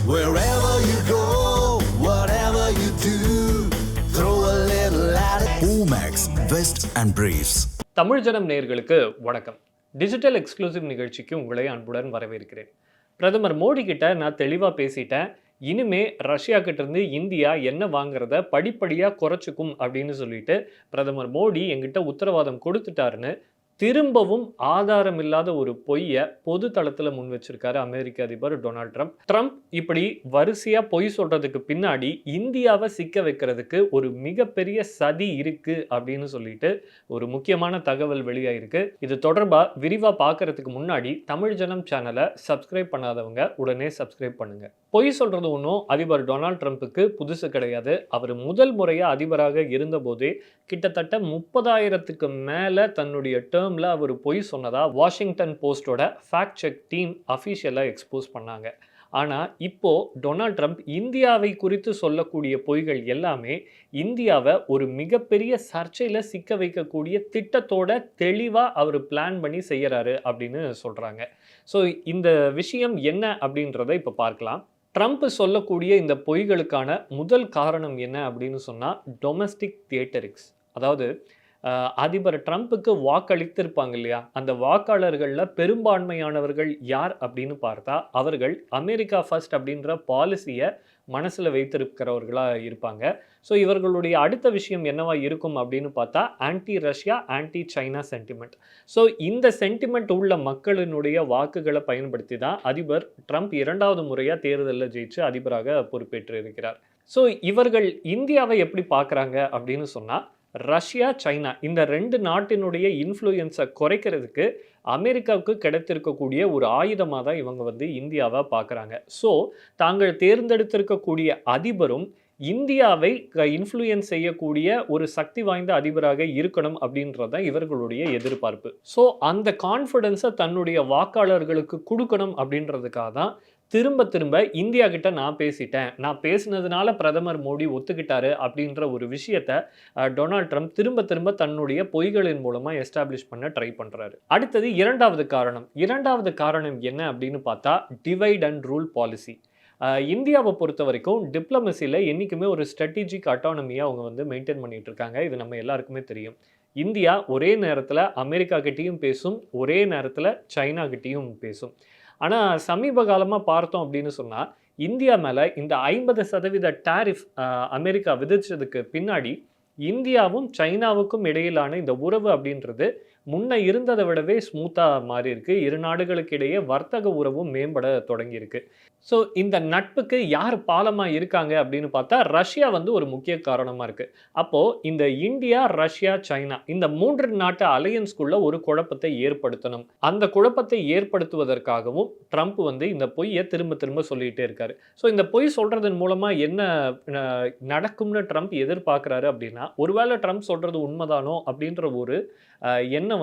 Wherever you go, whatever you do, throw a little at it. Omax, Vest and Briefs. Tamil ஜனம் நேயர்களுக்கு வணக்கம். Digital exclusive நிகழ்ச்சிக்கு உங்களை அன்புடன் வரவேற்கிறேன். பிரதமர் மோடி கிட்ட நான் தெளிவாக பேசிட்டேன். இனிமே ரஷ்யா கிட்ட இருந்து இந்தியா என்ன வாங்குறத படிப்படியாக குறைச்சிக்கும் அப்படின்னு சொல்லிட்டு பிரதமர் மோடி எங்கிட்ட உத்தரவாதம் கொடுத்துட்டாருன்னு திரும்பவும் ஆதாரம் இல்லாத ஒரு பொய்யை பொது தளத்தில் முன் வச்சிருக்காரு அமெரிக்க அதிபர் டொனால்ட் ட்ரம்ப். ட்ரம்ப் இப்படி வரிசையா பொய் சொல்றதுக்கு பின்னாடி இந்தியாவை சிக்க வைக்கிறதுக்கு ஒரு மிகப்பெரிய சதி இருக்கு அப்படின்னு சொல்லிட்டு ஒரு முக்கியமான தகவல் வெளியாயிருக்கு. இது தொடர்பா விரிவா பார்க்கறதுக்கு முன்னாடி தமிழ் ஜனம் சேனலை சப்ஸ்கிரைப் பண்ணாதவங்க உடனே சப்ஸ்கிரைப் பண்ணுங்க. பொய் சொல்றது ஒன்றும் அதிபர் டொனால்ட் ட்ரம்ப்புக்கு புதுசு கிடையாது. அவர் முதல் முறையாக அதிபராக இருந்தபோதே கிட்டத்தட்ட 30,000க்கு மேலே தன்னுடைய டேர்மில் அவர் பொய் சொன்னதா வாஷிங்டன் போஸ்டோட ஃபேக்ட் செக் டீம் அஃபீஷியலாக எக்ஸ்போஸ் பண்ணாங்க. ஆனால் இப்போது டொனால்ட் ட்ரம்ப் இந்தியாவை குறித்து சொல்லக்கூடிய பொய்கள் எல்லாமே இந்தியாவை ஒரு மிகப்பெரிய சர்ச்சையில் சிக்க வைக்கக்கூடிய திட்டத்தோட தெளிவாக அவர் பிளான் பண்ணி செய்கிறாரு அப்படின்னு சொல்கிறாங்க. ஸோ இந்த விஷயம் என்ன அப்படின்றத இப்போ பார்க்கலாம். ட்ரம்ப் சொல்லக்கூடிய இந்த பொய்களுக்கான முதல் காரணம் என்ன அப்படின்னு சொன்னால் டொமஸ்டிக் தியேட்டரிக்ஸ். அதாவது அதிபர் ட்ரம்ப்புக்கு வாக்களித்திருப்பாங்க இல்லையா, அந்த வாக்காளர்களில் பெரும்பான்மையானவர்கள் யார் அப்படின்னு பார்த்தா அவர்கள் அமெரிக்கா ஃபர்ஸ்ட் அப்படின்ற பாலிசியை மனசில் வைத்திருக்கிறவர்களாக இருப்பாங்க. ஸோ இவர்களுடைய அடுத்த விஷயம் என்னவா இருக்கும் அப்படின்னு பார்த்தா anti Russia anti China sentiment. So இந்த சென்டிமெண்ட் உள்ள மக்களினுடைய வாக்குகளை பயன்படுத்தி தான் அதிபர் ட்ரம்ப் 2வது முறையாக தேர்தலில் ஜெயிச்சு அதிபராக பொறுப்பேற்று இருக்கிறார். ஸோ இவர்கள் இந்தியாவை எப்படி பார்க்குறாங்க அப்படின்னு சொன்னால் ரஷ்யா சைனா இந்த 2 நாட்டினுடைய இன்ஃப்ளூயன்ஸை குறைக்கிறதுக்கு அமெரிக்காவுக்கு கிடைத்திருக்கக்கூடிய ஒரு ஆயுதமாக தான் இவங்க இந்தியாவை பார்க்குறாங்க. ஸோ தாங்கள் தேர்ந்தெடுத்திருக்கக்கூடிய அதிபரும் இந்தியாவை இன்ஃப்ளூயன்ஸ் செய்யக்கூடிய ஒரு சக்தி வாய்ந்த அதிபராக இருக்கணும் அப்படின்றது தான் இவர்களுடைய எதிர்பார்ப்பு. ஸோ அந்த கான்ஃபிடென்ஸை தன்னுடைய வாக்காளர்களுக்கு கொடுக்கணும் அப்படின்றதுக்காக தான் திரும்ப திரும்ப இந்தியா கிட்ட நான் பேசிட்டேன், நான் பேசினதுனால பிரதமர் மோடி ஒத்துக்கிட்டாரு அப்படின்ற ஒரு விஷயத்தை டொனால்ட் ட்ரம்ப் திரும்ப திரும்ப தன்னுடைய பொய்களின் மூலமாக எஸ்டாப்ளிஷ் பண்ண ட்ரை பண்ணுறாரு. அடுத்தது இரண்டாவது காரணம் என்ன அப்படின்னு பார்த்தா டிவைட் அண்ட் ரூல் பாலிசி. இந்தியாவை பொறுத்த வரைக்கும் டிப்ளமசியில் என்றைக்குமே ஒரு ஸ்ட்ராட்டஜிக் அட்டானமியை அவங்க மெயின்டைன் பண்ணிட்டு இருக்காங்க. இது நம்ம எல்லாருக்குமே தெரியும். இந்தியா ஒரே நேரத்தில் அமெரிக்கா கிட்டேயும் பேசும், ஒரே நேரத்தில் சைனா கிட்டேயும் பேசும். ஆனால் சமீப காலமாக பார்த்தோம் அப்படின்னு சொன்னால் இந்தியா மேலே இந்த 50% டாரிஃப் அமெரிக்கா விதிச்சதுக்கு பின்னாடி இந்தியாவும் சைனாவுக்கும் இடையிலான இந்த உறவு அப்படின்றது முன்ன இருந்ததை விடவே ஸ்மூத்தாக மாறி இருக்கு. இரு நாடுகளுக்கு இடையே வர்த்தக உறவும் மேம்பட தொடங்கியிருக்கு. ஸோ இந்த நட்புக்கு யார் பாலமாக இருக்காங்க அப்படின்னு பார்த்தா ரஷ்யா ஒரு முக்கிய காரணமாக இருக்குது. அப்போது இந்த இந்தியா ரஷ்யா சைனா இந்த 3 நாட்டு அலையன்ஸ்குள்ள ஒரு குழப்பத்தை ஏற்படுத்தணும். அந்த குழப்பத்தை ஏற்படுத்துவதற்காகவும் ட்ரம்ப் இந்த பொய்யை திரும்ப திரும்ப சொல்லிகிட்டே இருக்காரு. ஸோ இந்த பொய் சொல்கிறதன் மூலமாக என்ன நடக்கும்னு ட்ரம்ப் எதிர்பார்க்குறாரு அப்படின்னா, ஒருவேளை ட்ரம்ப் சொல்கிறது உண்மைதானோ அப்படின்ற ஒரு எண்ணம்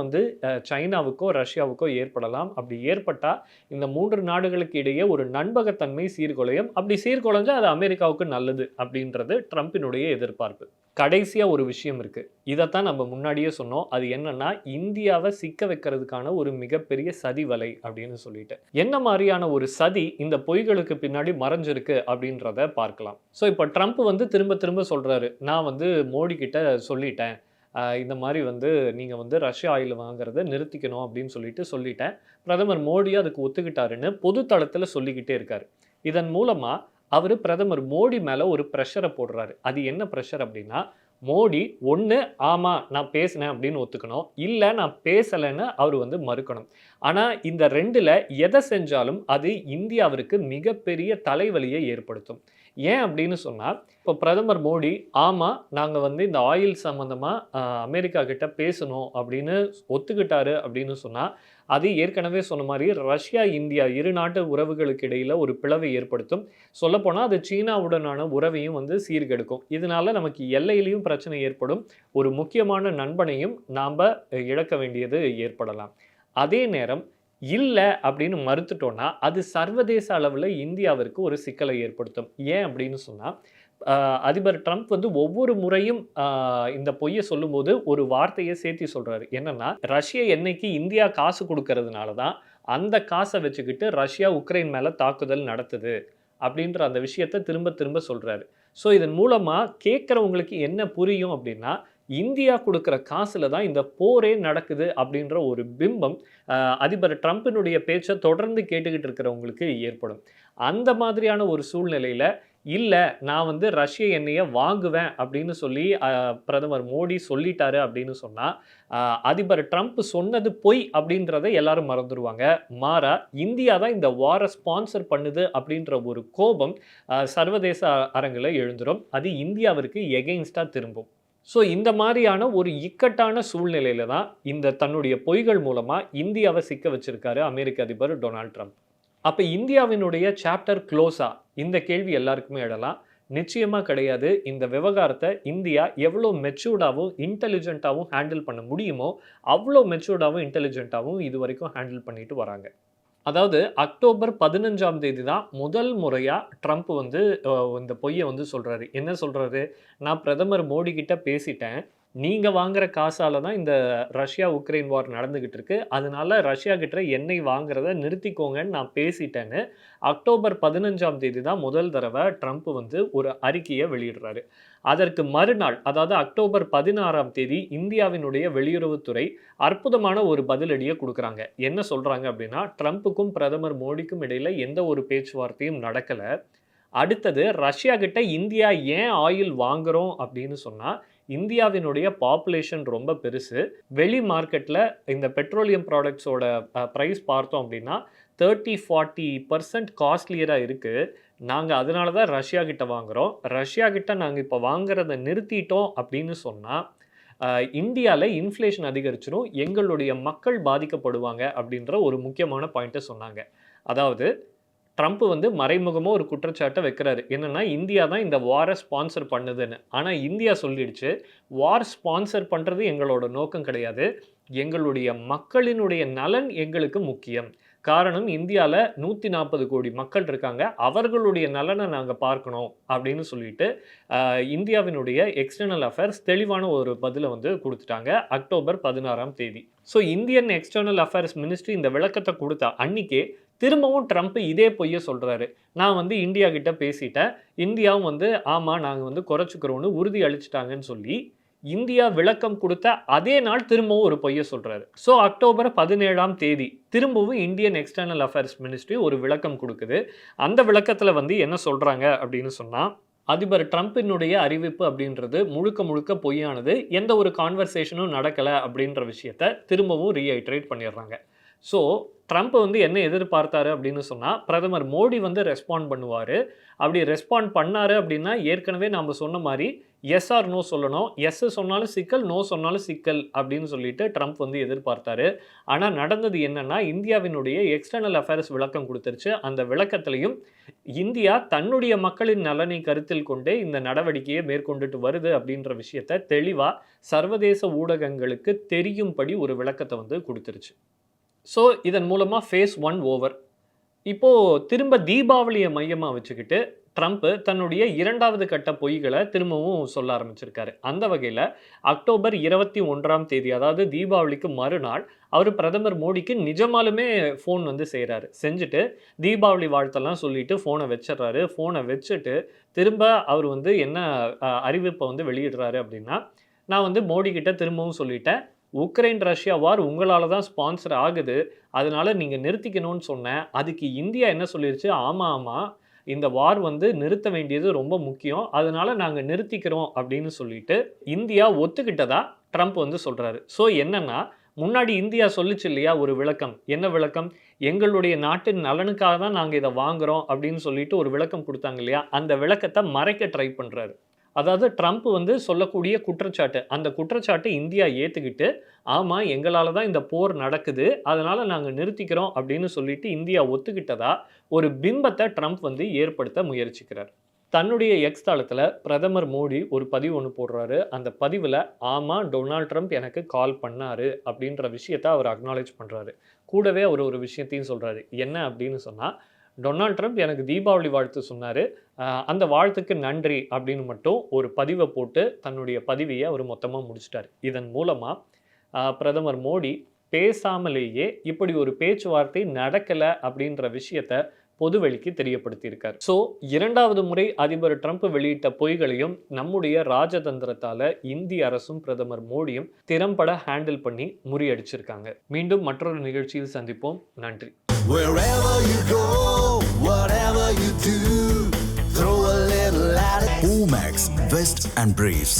சைனாவுக்கோ ரஷ்யாவுக்கோ ஏற்படலாம். அப்படி ஏற்பட்டால் இந்த 3 நாடுகளுக்கு இடையே ஒரு நண்பகத்தன்மை சீர்குலையும். அப்படி சீர்குலைஞ்சா அது அமெரிக்காவுக்கு நல்லது அப்படின்றது ட்ரம்பினுடைய எதிர்பார்ப்பு. கடைசியாக ஒரு விஷயம் இருக்குது, இதைத்தான் நம்ம முன்னாடியே சொன்னோம். அது என்னன்னா இந்தியாவை சிக்க வைக்கிறதுக்கான ஒரு மிகப்பெரிய சதி வலை அப்படின்னு சொல்லிட்டு என்ன மாதிரியான ஒரு சதி இந்த பொய்களுக்கு பின்னாடி மறைஞ்சிருக்கு அப்படின்றத பார்க்கலாம். ஸோ இப்போ ட்ரம்ப் திரும்ப திரும்ப சொல்கிறாரு, நான் மோடி கிட்ட சொல்லிட்டேன், இந்த மாதிரி நீங்கள் ரஷ்யா ஆயில் வாங்குறத நிறுத்திக்கணும் அப்படின்னு சொல்லிட்டேன். பிரதமர் மோடி அதுக்கு ஒத்துக்கிட்டாருன்னு பொது தளத்தில் சொல்லிக்கிட்டே இருக்காரு. இதன் மூலமாக அவர் பிரதமர் மோடி மேலே ஒரு ப்ரெஷரை போடுறாரு. அது என்ன ப்ரெஷர் அப்படின்னா, மோடி ஒன்று ஆமாம் நான் பேசினேன் அப்படின்னு ஒத்துக்கணும், இல்லை நான் பேசலைன்னு அவர் மறுக்கணும். ஆனால் இந்த 2ல் எதை செஞ்சாலும் அது இந்தியாவிற்கு மிகப்பெரிய தலைவலியை ஏற்படுத்தும். ஏன் அப்படின்னு சொன்னால், இப்போ பிரதமர் மோடி ஆமாம் நாங்கள் இந்த ஆயில் சம்மந்தமாக அமெரிக்கா கிட்ட பேசணும் அப்படின்னு ஒத்துக்கிட்டாரு அப்படின்னு சொன்னால் அது ஏற்கனவே சொன்ன மாதிரி ரஷ்யா இந்தியா இரு நாட்டு உறவுகளுக்கு இடையில் ஒரு பிளவை ஏற்படுத்தும். சொல்லப்போனால் அது சீனாவுடனான உறவையும் சீர்கெடுக்கும். இதனால நமக்கு எல்லையிலையும் பிரச்சனை ஏற்படும். ஒரு முக்கியமான நண்பனையும் நாம் இழக்க வேண்டியது ஏற்படலாம். அதே நேரம் இல்லை அப்படின்னு மறுத்துட்டோன்னா அது சர்வதேச அளவில் இந்தியாவிற்கு ஒரு சிக்கலை ஏற்படுத்தும். ஏன் அப்படின்னு சொன்னால் அதிபர் ட்ரம்ப் ஒவ்வொரு முறையும் இந்த பொய்யை சொல்லும்போது ஒரு வார்த்தையை சேர்த்து சொல்கிறாரு. என்னன்னா, ரஷ்ய எண்ணெய்க்கு இந்தியா காசு கொடுக்கறதுனால தான் அந்த காசை வச்சுக்கிட்டு ரஷ்யா உக்ரைன் மேலே தாக்குதல் நடத்துது. அப்படின்ற அந்த விஷயத்த திரும்ப திரும்ப சொல்றாரு. ஸோ இதன் மூலமா கேட்கிறவங்களுக்கு என்ன புரியும் அப்படின்னா, இந்தியா குடுக்குற காசுல தான் இந்த போரே நடக்குது அப்படின்ற ஒரு பிம்பம் அதிபர் ட்ரம்பினுடைய பேச்ச தொடர்ந்து கேட்டுக்கிட்டு இருக்கிறவங்களுக்கு ஏற்படும். அந்த மாதிரியான ஒரு சூழ்நிலையில, இல்ல நான் வந்து ரஷ்ய எண்ணெய வாங்குவேன் அப்படின்னு சொல்லி பிரதமர் மோடி சொல்லிட்டாரு அப்படின்னு சொன்னா, அ அதிபர் ட்ரம்ப் சொன்னது பொய் அப்படின்றத எல்லாரும் மறந்துருவாங்க. மாறா இந்தியா தான் இந்த வார ஸ்பான்சர் பண்ணுது அப்படின்ற ஒரு கோபம் சர்வதேச அரங்குல எழுந்துரும். அது இந்தியாவிற்கு எகெயின்ஸ்ட்டா திரும்பும். ஸோ இந்த மாரியான ஒரு இக்கட்டான சூழ்நிலையில தான் இந்த தன்னுடைய பொய்கள் மூலமா இந்தியாவ சிக்க வச்சிருக்காரு அமெரிக்க அதிபர் டொனால்ட் ட்ரம்ப். அப்ப இந்தியாவினுடைய சாப்டர் க்ளோஸா? இந்த கேள்வி எல்லாருக்குமே எழலாம். நிச்சயமா கிடையாது. இந்த விவகாரத்த இந்தியா எவ்வளோ மெச்சூர்டாவும், இன்டெலிஜென்ட்டாவும் ஹேண்டில் பண்ண முடியுமோ, அவ்வளோ மெச்சூர்டாவும், இன்டெலிஜென்ட்டாவும் இதுவரைக்கும் ஹேண்டில் பண்ணிட்டு வராங்க. அதாவது அக்டோபர் 15ஆம் தேதி தான் முதல் முறையா ட்ரம்ப் வந்து இந்த பொய்ய வந்து சொல்றாரு. என்ன சொல்றாரு? "நான் பிரதமர் மோடி கிட்ட பேசிட்டேன். நீங்க வாங்குற காசால தான் இந்த ரஷ்யா, உக்ரைன் வார் நடந்துகிட்டு இருக்கு. அதனால ரஷ்யா கிட்ட எண்ணெய் வாங்குறத நிறுத்திக்கோங்கன்னு நான் பேசிட்டேன்னு" அக்டோபர் 15ஆம் தேதி தான் முதல் தடவ ட்ரம்ப் வந்து ஒரு அறிக்கைய வெளியிடுறாரு. அதற்கு மறுநாள், அதாவது அக்டோபர் 16ஆம் தேதி இந்தியாவினுடைய வெளியுறவுத்துறை அற்புதமான ஒரு பதிலடிய குடுக்குறாங்க. என்ன சொல்றாங்க அப்படின்னா, ட்ரம்ப்புக்கும் பிரதமர் மோடிக்கும் இடையில எந்த ஒரு பேச்சுவார்த்தையும் நடக்கல. அடுத்தது ரஷ்யா கிட்ட இந்தியா ஏன் ஆயில் வாங்குறோம் அப்படின்னு சொன்னா, இந்தியாவினுடைய பாப்புலேஷன் ரொம்ப பெருசு. வெளி மார்க்கெட்ல இந்த பெட்ரோலியம் ப்ராடக்ட்ஸோட பிரைஸ் பார்த்தோம் அப்படின்னா 30, 40% காஸ்ட்லியரா இருக்கு. நாங்க அதனால தான் ரஷ்யா கிட்ட வாங்குறோம். ரஷ்யா கிட்ட நாங்க இப்ப வாங்குறத நிறுத்திட்டோம் அப்படின்னு சொன்னா, இந்தியால இன்ஃப்ளேஷன் அதிகரிச்சிரும். எங்களுடைய மக்கள் பாதிக்கப்படுவாங்க அப்படின்ற ஒரு முக்கியமான பாயிண்ட்ட சொன்னாங்க. அதாவது ட்ரம்ப் வந்து மறைமுகமா ஒரு குற்றச்சாட்ட வைக்கிறாரு. என்னன்னா, இந்தியா தான் இந்த வார ஸ்பான்சர் பண்ணுதுன்னு. ஆனா இந்தியா சொல்லிடுச்சு, வார் ஸ்பான்சர் பண்றது எங்களோட நோக்கம் கிடையாது. எங்களுடைய மக்களினுடைய நலன் எங்களுக்கு முக்கியம். காரணம் இந்தியால 140 கோடி மக்கள் இருக்காங்க. அவர்களுடைய நலன நாங்க பார்க்கணும் அப்படின்னு சொல்லிட்டு, இந்தியாவினுடைய எக்ஸ்டர்னல் அஃபேர்ஸ் தெளிவான ஒரு பதில வந்து குடுத்துட்டாங்க. அக்டோபர் 16ஆம் தேதி. So Indian external affairs ministry இந்த விளக்கத்த குடுத்தா அன்னிக்கே திரும்பவும் ட்ரம்ப் இதே பொய்ய சொல்றாரு. நான் வந்து இந்தியா கிட்ட பேசிட்டேன். இந்தியாவும் வந்து ஆமா நாங்க வந்து குறைச்சுக்கிறோம்னு உறுதி அளிச்சுட்டாங்கன்னு சொல்லி, இந்தியா விளக்கம் குடுத்த அதே நாள் திரும்பவும் ஒரு பொய்ய சொல்றாரு. ஸோ அக்டோபர் 17ஆம் தேதி திரும்பவும் இந்தியன் எக்ஸ்டர்னல் அஃபேர்ஸ் மினிஸ்ட்ரி ஒரு விளக்கம் குடுக்குது. அந்த விளக்கத்துல வந்து என்ன சொல்றாங்க அப்படின்னு சொன்னா, அதிபர் ட்ரம்பினுடைய அறிவிப்பு அப்படின்றது முழுக்க முழுக்க பொய்யானது. எந்த ஒரு கான்வர்சேஷனும் நடக்கல அப்படின்ற விஷயத்த திரும்பவும் ரீஐட்ரேட் பண்ணிடுறாங்க. ஸோ ட்ரம்ப் வந்து என்ன எதிர்பார்த்தாரு அப்படின்னு சொன்னா, பிரதமர் மோடி வந்து ரெஸ்பாண்ட் பண்ணுவாரு. அப்படி ரெஸ்பாண்ட் பண்ணாரு அப்படின்னா, ஏற்கனவே நாம சொன்ன மாரி எஸ் ஆர் நோ சொல்லணும். எஸ் சொன்னாலும் சிக்கல், நோ சொன்னாலும் சிக்கல் அப்படின்னு சொல்லிட்டு ட்ரம்ப் வந்து எதிர்பார்த்தாரு. ஆனா நடந்தது என்னன்னா, இந்தியாவினுடைய எக்ஸ்டர்னல் அஃபேர்ஸ் விளக்கம் குடுத்துருச்சு. அந்த விளக்கத்திலயும் இந்தியா தன்னுடைய மக்களின் நலனை கருத்தில் கொண்டே இந்த நடவடிக்கையை மேற்கொண்டுட்டு வருது அப்படின்ற விஷயத்த தெளிவா சர்வதேச ஊடகங்களுக்கு தெரியும்படி ஒரு விளக்கத்த வந்து குடுத்துருச்சு. ஸோ இதன் மூலமா ஃபேஸ் 1 ஓவர். இப்போ திரும்ப தீபாவளிய மையமா வச்சுக்கிட்டு ட்ரம்ப் தன்னுடைய 2வது கட்ட பொய்கள திரும்பவும் சொல்ல ஆரம்பிச்சிருக்காரு. அந்த வகையில அக்டோபர் 21ஆம் தேதி, அதாவது தீபாவளிக்கு மறுநாள் அவரு பிரதமர் மோடிக்கு நிஜமாலுமே ஃபோன் வந்து செய்றாரு. செஞ்சுட்டு தீபாவளி வாழ்த்தெல்லாம் சொல்லிட்டு ஃபோன வச்சுடுறாரு. ஃபோன வச்சுட்டு திரும்ப அவர் வந்து என்ன அறிவிப்ப வந்து வெளியிடுறாரு அப்படின்னா, நான் வந்து மோடி கிட்ட திரும்பவும் சொல்லிட்டேன். உக்ரைன் ரஷ்யா வார் உங்களால தான் ஸ்பான்சர் ஆகுது. அதனால நீங்க நிறுத்திக்கணும்னு சொன்னேன். அதுக்கு இந்தியா என்ன சொல்லிருச்சு, ஆமா, ஆமா. இந்த வார் வந்து நிறுத்த வேண்டியது ரொம்ப முக்கியம். அதனால நாங்க நிறுத்திக்கிறோம் அப்படின்னு சொல்லிட்டு இந்தியா ஒத்துக்கிட்டதா ட்ரம்ப் வந்து சொல்றாரு. ஸோ என்னன்னா, முன்னாடி இந்தியா சொல்லுச்சு இல்லையா ஒரு விளக்கம். என்ன விளக்கம்? எங்களுடைய நாட்டின் நலனுக்காக தான் நாங்க இத வாங்குறோம் அப்படின்னு சொல்லிட்டு ஒரு விளக்கம் குடுத்தாங்க இல்லையா? அந்த விளக்கத்த மறைக்க ட்ரை பண்றாரு. அதாவது ட்ரம்ப் வந்து சொல்லக்கூடிய குற்றச்சாட்டு. அந்த குற்றச்சாட்ட இந்தியா ஏத்துக்கிட்டு, ஆமா எங்களால தான் இந்த போர் நடக்குது. அதனால நாங்க நிறுத்திக்கிறோம் அப்படின்னு சொல்லிட்டு இந்தியா ஒத்துக்கிட்டதா ஒரு பிம்பத்த ட்ரம்ப் வந்து ஏற்படுத்த முயற்சிக்கிறார். தன்னுடைய எக்ஸ் தளத்துல பிரதமர் மோடி ஒரு பதிவு ஒண்ணு போடுறாரு. அந்த பதிவுல ஆமா டொனால்ட் ட்ரம்ப் எனக்கு கால் பண்ணாரு அப்படின்ற விஷயத்த அவர் அக்னாலெட்ஜ் பண்றாரு. கூடவே அவர் ஒரு விஷயத்தையும் சொல்றாரு. என்ன அப்படின்னு சொன்னா, டொனால்ட் ட்ரம்ப் எனக்கு தீபாவளி வாழ்த்து சொன்னாரு. அந்த வாழ்த்துக்கு நன்றி அப்படின்னு மட்டும் ஒரு பதிவ போட்டு தன்னுடைய பதிவிய அவர் மொத்தமா முடிச்சுட்டாரு. இதன் மூலமா பிரதமர் மோடி பேசாமலேயே இப்படி ஒரு பேச்சுவார்த்தை நடக்கல அப்படின்ற விஷயத்த பொதுவெளிக்கு தெரியப்படுத்தியிருக்கார். ஸோ 2வது முறை அதிபர் ட்ரம்ப் வெளியிட்ட பொய்களையும் நம்முடைய ராஜதந்திரத்தால இந்திய அரசும் பிரதமர் மோடியும் திறம்பட ஹேண்டில் பண்ணி முறியடிச்சிருக்காங்க. மீண்டும் மற்றொரு நிகழ்ச்சியில் சந்திப்போம். நன்றி. Wherever you go, whatever you do, throw a little at it. Omax, Vest and Briefs.